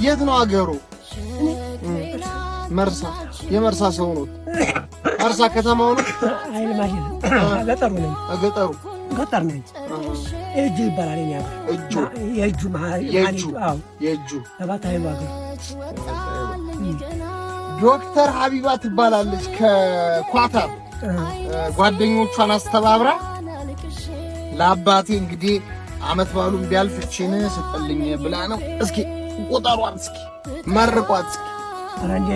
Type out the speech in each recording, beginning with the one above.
የት ነው አገሩ? መርሳ። የመርሳ ሰው ነው። መርሳ ከተማው ነው። አይል ማሽን ገጠሩ ነኝ። ገጠር ነኝ። እጁ ይባላል። እኛ የእጁ ሰባት ኃይሉ አገር ዶክተር ሀቢባ ትባላለች። ከኳታር ጓደኞቿን አስተባብራ ለአባቴ እንግዲህ አመት ባሉ ቢያልፍ እቺን ስጥልኝ ብላ ነው። እስኪ ቆጠሯት፣ እስኪ መርቋት፣ እስኪ አራንዴ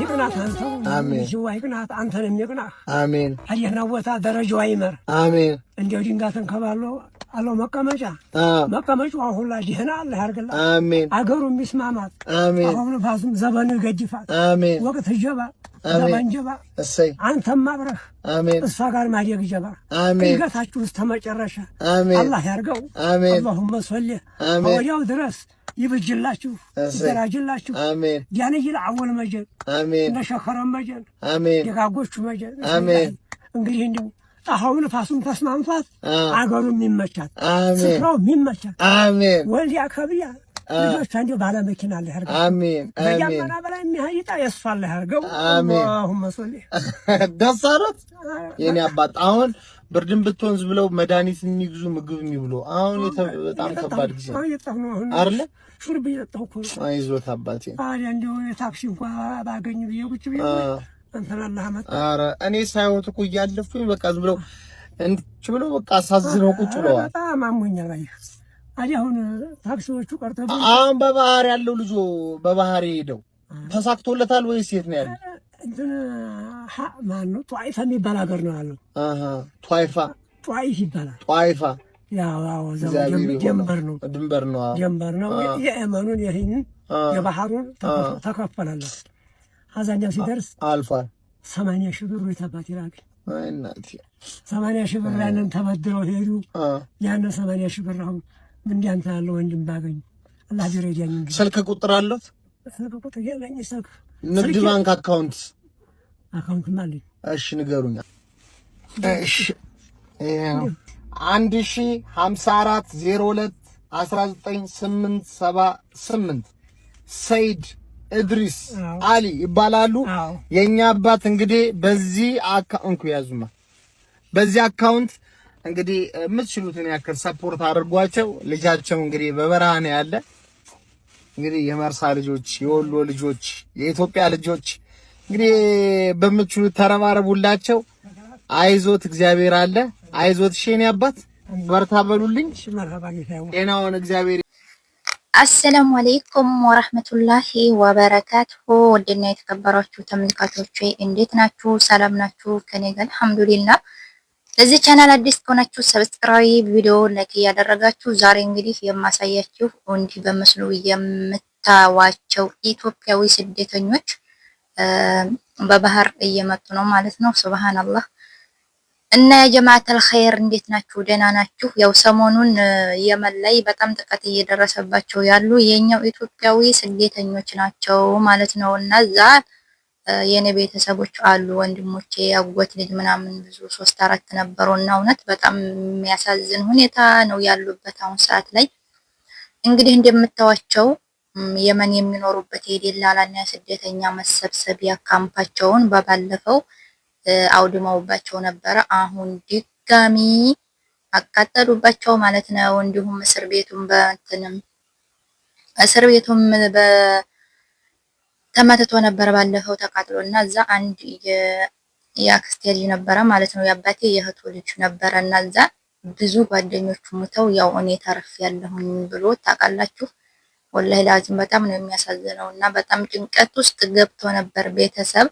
ይቅናት አንተው አሜን። ይቅናት አንተንም ይቅናህ አሜን። አየና ቦታ ደረጃው አይመር አሜን። እንደው ድንጋተን ከባሎ አለው መቀመጫው ሁላ ዲህና አለ ያርግላት አሜን። አገሩ የሚስማማት አሜን። አሁን ፋስም ዘመኑ ገጅፋት አሜን። ወቅት ጀባ ዘመን ጀባ እሰይ አንተም አብረህ አሜን። እሷ ጋር ማደግ ጀባ አሜን። ይገታችሁ ተመጨረሻ አሜን። አላህ ያርገው አሜን። اللهم صل ወዲያው ድረስ ይብጅላችሁ ይደራጅላችሁ አሜን። ያነይል አወል መጀን አሜን። ነሸኸረ መጀን አሜን። ደጋጎቹ መጀን አሜን። እንግዲህ እንደው ጣሃውን ፋሱን ተስማምቷት አገሩም ይመቻት ስፍራው ይመቻት አሜን። ወልድ ያከብያ ልጆች አንዴ ባለ መኪና አለ ያርገው አሜን አሜን። ያማና በላይ የሚያይጣ ያስፋል ያርገው አሜን። اللهم صل ደስ አለት የኔ አባት አሁን ብርድን ብትወንዝ ብለው መድኃኒት የሚግዙ ምግብ የሚብሉ አሁን በጣም ከባድ ጊዜ አይደለ? ሹርብ እየጠጣሁ እኮ አይዞት አባቴ። ታዲያ እንደው የታክሲ እንኳን ባገኝ ብዬ ቁጭ ብዬ እንትን አላህ መጣ። ኧረ እኔ ሳይወት እኮ እያለፉኝ በቃ ዝም ብለው እንት ብለው በቃ አሳዝነው ቁጭ ብለዋል። በጣም አሞኛል። ታዲያ አሁን ታክሲዎቹ ቀርተው አሁን በባህር ያለው ልጆ በባህር ሄደው ተሳክቶለታል ወይስ የት ነው ያለው? እንትን ማን ነው ጧይፋ የሚባል ሀገር ነው ያለው። ጧይፋ ይባላል። ጧይፋ ያው ጀንበር ነው ድንበር ነው ጀንበር ነው። የየመኑን ይሄንን የባህሩን ተከፈለለት። አዛኛው ሲደርስ አልፏል። 80 ሺህ ብር ይተባት ይላል። አይ እናቴ 80 ሺህ ብር ያንን ተበድረው ሄዱ። ያንን 80 ሺህ ብር አሁን ምን እንዲያንተ ያለው ወንድም ባገኝ አላህ ቢረዳኝ። ስልክ ቁጥር አለት? ስልክ ቁጥር የለኝ። ስልክ ንግድ ባንክ አካውንት ማለት እሺ ንገሩኛ። እሺ 1054021978 ሰይድ እድሪስ አሊ ይባላሉ። የኛ አባት እንግዲህ በዚህ አካውንት ያዙማ። በዚህ አካውንት እንግዲህ የምትችሉትን ያክል ሰፖርት አድርጓቸው። ልጃቸው እንግዲህ በበረሃ ነው ያለ። እንግዲህ የመርሳ ልጆች፣ የወሎ ልጆች፣ የኢትዮጵያ ልጆች እንግዲህ በምትችሉት ተረባረቡላቸው። አይዞት እግዚአብሔር አለ። አይዞት እሺ የኔ አባት በርታ በሉልኝ። ጤናውን እግዚአብሔር። አሰላሙ አለይኩም ወራህመቱላሂ ወበረካቱሁ። ወደና የተከበራችሁ ተመልካቾቼ እንዴት ናችሁ? ሰላም ናችሁ? ከኔ ጋር አልሐምዱሊላህ። ለዚህ ቻናል አዲስ ከሆናችሁ ሰብስክራይብ፣ ቪዲዮ ላይክ እያደረጋችሁ ዛሬ እንግዲህ የማሳያችሁ እንዲህ በመስሉ የምታዋቸው ኢትዮጵያዊ ስደተኞች በባህር እየመጡ ነው ማለት ነው። ሱብሃንአላህ። እና ያ ጀማዓተል ኸይር እንዴት ናችሁ? ደህና ናችሁ? ያው ሰሞኑን የመን ላይ በጣም ጥቃት እየደረሰባቸው ያሉ የኛው ኢትዮጵያዊ ስደተኞች ናቸው ማለት ነው። እና እዛ የኔ ቤተሰቦች አሉ፣ ወንድሞቼ፣ አጎት ልጅ ምናምን ብዙ 3-4 ነበሩና እውነት በጣም የሚያሳዝን ሁኔታ ነው ያሉበት አሁን ሰዓት ላይ። እንግዲህ እንደምታዋቸው የመን የሚኖሩበት የደላላና የስደተኛ መሰብሰቢያ ካምፓቸውን በባለፈው አውድመውባቸው ነበረ። አሁን ድጋሚ አቃጠሉባቸው ማለት ነው። እንዲሁም እስር ቤቱም ተመትቶ ነበር ባለፈው ተቃጥሎና እዛ አንድ የአክስቴ ልጅ ነበረ ማለት ነው። የአባቴ የእህቱ ልጅ ነበረና እዛ ብዙ ጓደኞቹ ሙተው ያው እኔ ተርፌያለሁኝ ብሎ ታውቃላችሁ። ወላሂ ላዚም በጣም ነው የሚያሳዝነው እና በጣም ጭንቀት ውስጥ ገብቶ ነበር ቤተሰብ።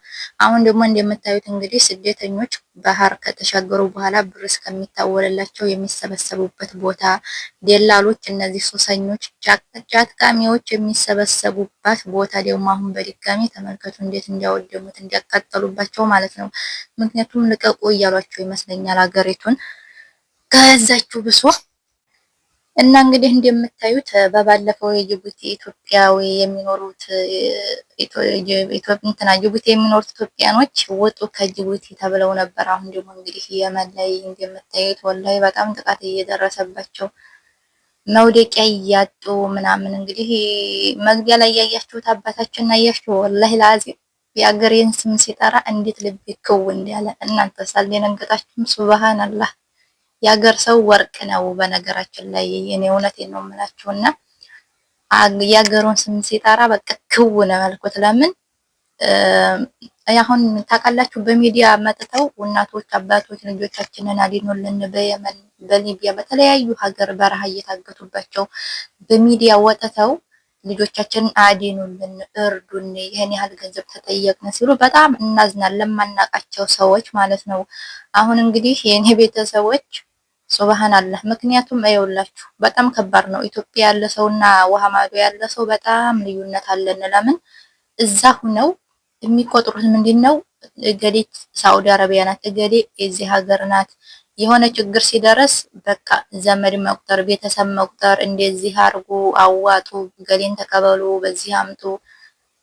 አሁን ደግሞ እንደምታዩት እንግዲህ ስደተኞች ባህር ከተሻገሩ በኋላ ብር እስከሚታወልላቸው የሚሰበሰቡበት ቦታ፣ ደላሎች፣ እነዚህ ሱሰኞች፣ ጫትቃሚዎች የሚሰበሰቡበት ቦታ ደግሞ አሁን በድጋሚ ተመልከቱ እንዴት እንዲያወደሙት እንዲያቃጠሉባቸው ማለት ነው። ምክንያቱም ልቀቁ እያሏቸው ይመስለኛል አገሪቱን ከዛችሁ ብሶ እና እንግዲህ እንደምታዩት በባለፈው የጅቡቲ ኢትዮጵያዊ የሚኖሩት ጅቡቲ የሚኖሩት ኢትዮጵያኖች ወጡ ከጅቡቲ ተብለው ነበር። አሁን ደግሞ እንግዲህ የመን ላይ እንደምታዩት ወላሂ በጣም ጥቃት እየደረሰባቸው መውደቂያ እያጡ ምናምን እንግዲህ መግቢያ ላይ ያያችሁት አባታችን አያችሁ ወላሂ ላዚም የአገሬን ስም ሲጠራ እንዴት ልብ ይከው እንዳለ እናንተ ሳልደነገጣችሁም ሱብሃንአላህ የአገር ሰው ወርቅ ነው በነገራችን ላይ የኔ እውነቴን ነው የምላችሁና የአገሩን ስም ሲጠራ በቃ ክው ነው ያልኩት ለምን አሁን ታውቃላችሁ በሚዲያ መጥተው እናቶች አባቶች ልጆቻችንን አድኑልን በየመን በሊቢያ በተለያዩ ሀገር በረሃ እየታገቱባቸው በሚዲያ ወጥተው ልጆቻችንን አድኑልን እርዱን ይሄን ያህል ገንዘብ ተጠየቅን ሲሉ በጣም እናዝናለን ለማናቃቸው ሰዎች ማለት ነው። አሁን እንግዲህ የኔ ቤተሰቦች ሱብሃንአላህ ምክንያቱም አይውላችሁ በጣም ከባድ ነው። ኢትዮጵያ ያለ ሰውና ውሃ ማዶ ያለ ሰው በጣም ልዩነት አለን። ለምን እዛ ሁነው የሚቆጥሩት ምንድነው እገሌት ሳውዲ አረቢያ ናት እገሌ የዚህ ሀገር ናት የሆነ ችግር ሲደርስ በቃ ዘመድ መቁጠር ቤተሰብ መቁጠር እንደዚህ አርጉ አዋጡ ገሌን ተቀበሉ በዚህ አምጡ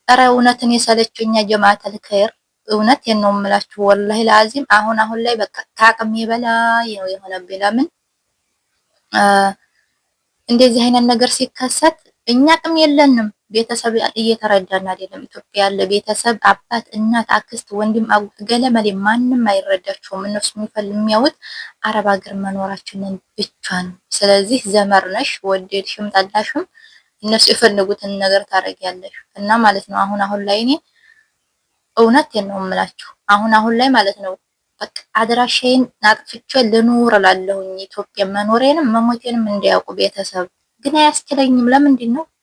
ኧረ እውነትን የሰለቸኛ ጀማዓተል ኸይር እውነት ነው የምላችሁ ወላሂ ላዚም አሁን ላይ በቃ ከአቅሜ በላይ ነው የሆነብኝ ለምን እንደዚህ አይነት ነገር ሲከሰት እኛ አቅም የለንም ቤተሰብ እየተረዳን አይደለም ኢትዮጵያ ያለ ቤተሰብ አባት እናት አክስት ወንድም አጎት ገለመሌ ማንም አይረዳቸውም እነሱ የሚያዩት አረብ ሀገር መኖራችንን ብቻ ነው ስለዚህ ዘመርነሽ ወደድሽም ጠላሽም እነሱ የፈለጉትን ነገር ታረጊያለሽ እና ማለት ነው አሁን ላይ እኔ እውነት ነው የምላችሁ አሁን ላይ ማለት ነው በቃ አድራሻዬን አጥፍቼ ልኑር እላለሁኝ ኢትዮጵያ መኖሬንም መሞቴንም እንዲያውቁ ቤተሰብ ግን አያስችለኝም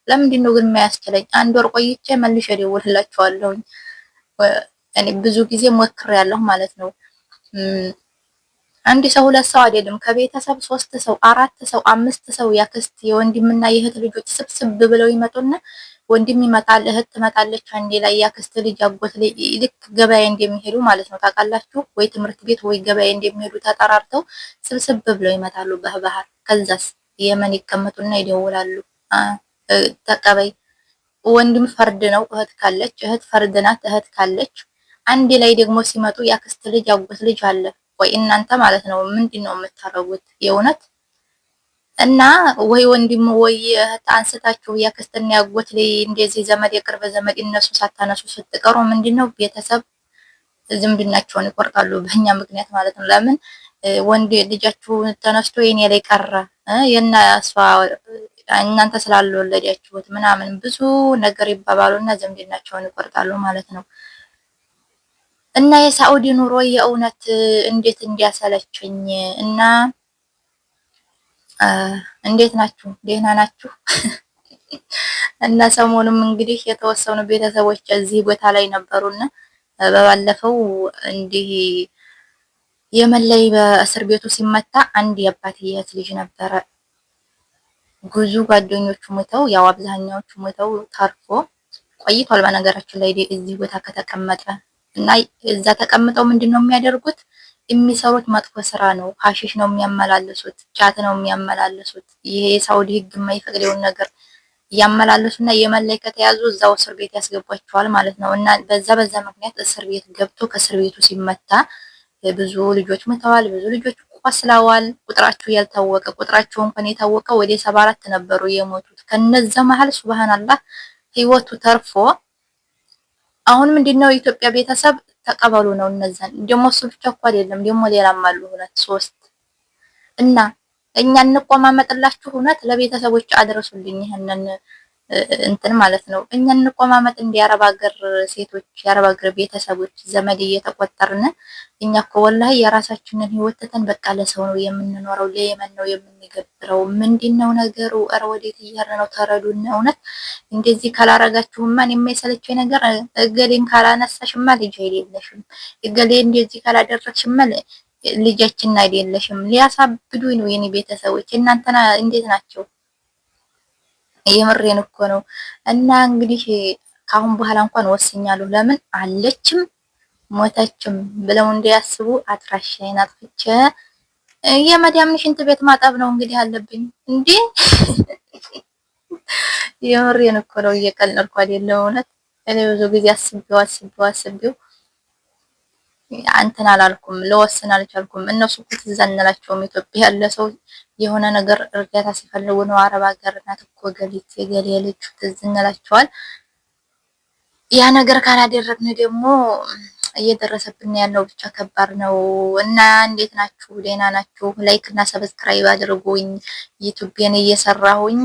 ለምንድን ነው ግን የማያስችለኝ አንድ ወር ቆይቼ መልሼ እደውልላችኋለሁ እኔ ብዙ ጊዜ ሞክሬያለሁ ማለት ነው አንድ ሰው ሁለት ሰው አይደለም ከቤተሰብ 3 ሰው 4 ሰው 5 ሰው ያክስት የወንድምና የእህት ልጆች ስብስብ ብለው ይመጡና ወንድም ይመጣል እህት ትመጣለች አንዴ ላይ ያክስት ልጅ አጎት ልክ ገበያ እንደሚሄዱ ማለት ነው ታውቃላችሁ ወይ ትምህርት ቤት ወይ ገበያ እንደሚሄዱ ተጠራርተው ስብስብ ብለው ይመጣሉ በባህር ከዛስ የመን ይቀመጡና ይደውላሉ ተቀበይ ወንድም ፈርድ ነው እህት ካለች እህት ፈርድ ናት እህት ካለች አንዴ ላይ ደግሞ ሲመጡ ያክስት ልጅ አጎት ልጅ አለ ወይ እናንተ ማለት ነው ምንድነው የምታረጉት የእውነት እና ወይ ወንድም ወይ እህት አንስታችሁ ያክስትና ያጎት ላይ እንደዚህ ዘመድ የቅርብ ዘመድ እነሱ ሳታነሱ ስትቀሩ ምንድነው ቤተሰብ ዝምድናቸውን ይቆርጣሉ በእኛ ምክንያት ማለት ነው ለምን ወንድ ልጃችሁ ተነስቶ የኔ ላይ ቀረ የና ያሷ እናንተ ስላልወለዳችሁት ምናምን ብዙ ነገር ይባባሉና ዝምድናቸውን ይቆርጣሉ ማለት ነው እና የሳኡዲ ኑሮ የእውነት እንዴት እንዲያሰለችኝ እና እንዴት ናችሁ ደህና ናችሁ እና ሰሞኑም እንግዲህ የተወሰኑ ቤተሰቦች እዚህ ቦታ ላይ ነበሩና በባለፈው እንዲህ የመለይ በእስር ቤቱ ሲመታ አንድ የአባትየት ልጅ ነበረ ጉዙ ጓደኞቹ ሞተው ያው አብዛኛዎቹ ሞተው ታርፎ ቆይቷል በነገራችን ላይ እዚህ ቦታ ከተቀመጠ እና እዛ ተቀምጠው ምንድነው የሚያደርጉት የሚሰሩት መጥፎ ስራ ነው ሐሺሽ ነው የሚያመላልሱት ጫት ነው የሚያመላልሱት ይሄ የሳውዲ ህግ የማይፈቅደውን ነገር ያመላልሱና የመለይ ከተያዙ እዛው እስር ቤት ያስገቧቸዋል ማለት ነው እና በዛ ምክንያት እስር ቤት ገብቶ ከእስር ቤቱ ሲመታ ብዙ ልጆች ሞተዋል ብዙ ልጆች ቆስለዋል ቁጥራቸው ያልታወቀ ቁጥራቸው እንኳን የታወቀ ወደ 74 ነበሩ የሞቱት ከነዛ መሃል ሱብሃንአላህ ህይወቱ ተርፎ አሁን ምንድነው የኢትዮጵያ ቤተሰብ ተቀበሉ ነው እነዛን ደሞ እሱ ብቻ እኮ አይደለም ደሞ ሌላም አሉ 2 3 እና እኛ እንቆማመጥላችሁ እውነት ለቤተሰቦች አድርሱልኝ ይሄንን እንትን ማለት ነው እኛ እንቆማመጥ እንደ አረብ ሀገር ሴቶች የአረብ ሀገር ቤተሰቦች ዘመድ እየተቆጠርን እኛ እኮ ወላሂ የራሳችንን ህይወት ተተን በቃ ለሰው ነው የምንኖረው ለየመን ነው የምንገብረው ምንድነው ነገሩ ኧረ ወዴት እያረ ነው ተረዱን እውነት እንደዚህ ካላረጋችሁማ የማይሰለቸኝ ነገር እገሌን ካላነሳሽማ ልጅ አይደለሽም እገሌ እንደዚህ ካላደረግሽማ ልጃችን አይደለሽም ሊያሳብዱኝ ነው የኔ ቤተሰቦች እናንተና እንዴት ናቸው የምሬን እኮ ነው እና እንግዲህ ካሁን በኋላ እንኳን ወስኛለሁ ለምን አለችም ሞተችም ብለው እንዲያስቡ አድራሻዬን አጥፍቼ የመዳምን ሽንት ቤት ማጠብ ነው እንግዲህ አለብኝ እንዴ የምሬን እኮ ነው እየቀለድኩ አይደለም እውነት እኔ ብዙ ጊዜ አስቤው አንተን አላልኩም ለወስን አልቻልኩም እነሱ እኮ ትዝ አንላቸውም ኢትዮጵያ ያለ ሰው የሆነ ነገር እርዳታ ሲፈልጉ ነው አረብ ሀገር እናት እኮ ገሊት የገሌ ልጅ ትዝ እንላቸዋል። ያ ነገር ካላደረግን ደግሞ እየደረሰብን ያለው ብቻ ከባድ ነው። እና እንዴት ናችሁ? ደህና ናችሁ? ላይክ እና ሰብስክራይብ አድርጉኝ ዩቲዩብን እየሰራሁኝ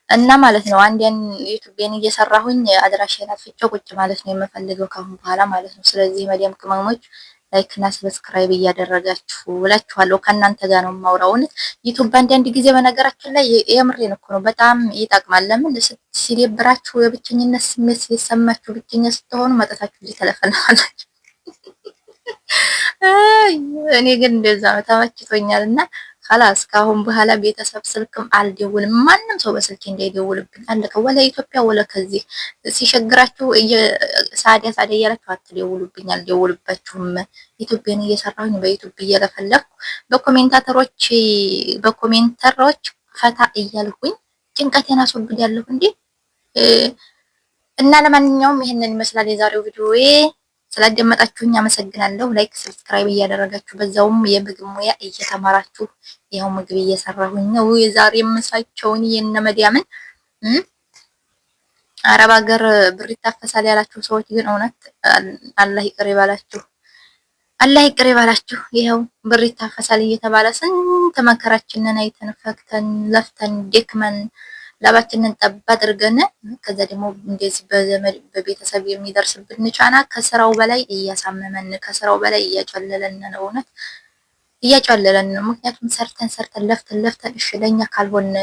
እና ማለት ነው። አንዴን ዩቲዩብን እየሰራሁኝ አድራሻዬን አጥፍቼው ቁጭ ማለት ነው የምፈልገው ካሁን በኋላ ማለት ነው። ስለዚህ መዲያም ቅመሞች ላይክ እና ሰብስክራይብ እያደረጋችሁ እላችኋለሁ። ከእናንተ ጋር ነው የማወራው። ዩቲዩብ አንዳንድ ጊዜ በነገራችን ላይ የምሬን እኮ ነው በጣም ይጠቅማል። ለምን ሲደብራችሁ የብቸኝነት ስሜት ሲሰማችሁ ብቸኛ ስትሆኑ መጣታችሁ ሊተለፈናላችሁ። እኔ ግን እንደዛ ነው ተመችቶኛልና خلاص ካሁን በኋላ ቤተሰብ ስልክም አልደውልም። ማንም ሰው በስልኬ እንዳይደውልብኝ አለቀ። ወላ ኢትዮጵያ ወላ ከዚህ ሲሸግራችሁ ሳዲያ እያላችሁ አትደውሉብኝ፣ አልደውልባችሁም። ኢትዮጵያን እየሰራሁኝ በዩቲዩብ እየለፈለኩ በኮሜንተሮች ፈታ እያልኩኝ ጭንቀቴን አስወግዳለሁ እንዴ። እና ለማንኛውም ይሄንን ይመስላል የዛሬው ቪዲዮዬ። ስላደመጣችሁኝ አመሰግናለሁ። ላይክ ሰብስክራይብ እያደረጋችሁ በዛውም የምግብ ሙያ እየተማራችሁ ይሄው ምግብ እየሰራሁኝ ነው። የዛሬ ምሳቸውን የነመዲያምን አረብ ሀገር ብር ይታፈሳል ያላችሁ ሰዎች ግን እውነት አላህ ይቅር ይባላችሁ፣ አላህ ይቅር ይባላችሁ። ይሄው ብር ይታፈሳል እየተባለ ስንት መከራችንን አይተን ፈክተን ለፍተን ደክመን ላባችንን ጠብ አድርገን ከዛ ደግሞ እንደዚህ በዘመድ በቤተሰብ የሚደርስብን ጫና ከስራው በላይ እያሳመመን ከስራው በላይ እያጨለለን ነው። እውነት እያጨለለን ነው። ምክንያቱም ሰርተን ለፍተን እሺ ለኛ ካልሆነ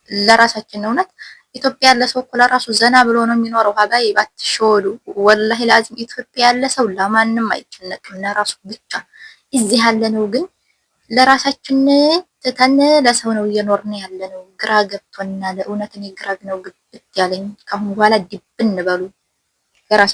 ለራሳችን ነው። እውነት ኢትዮጵያ ያለ ሰው እኮ ለራሱ ዘና ብሎ ነው የሚኖረው። ሀባይ ባትሾዱ ወላሂ ላዚም ኢትዮጵያ ያለ ሰው ለማንም አይጨነቅም ለራሱ ብቻ። እዚህ ያለ ነው ግን ለራሳችን ተተነ ለሰው ነው እየኖርን ያለነው። ግራ ገብቶናል። እውነት እኔ ግራ ነው ግብት ያለኝ። ካሁን በኋላ ዲብን በሉ ለራሳችን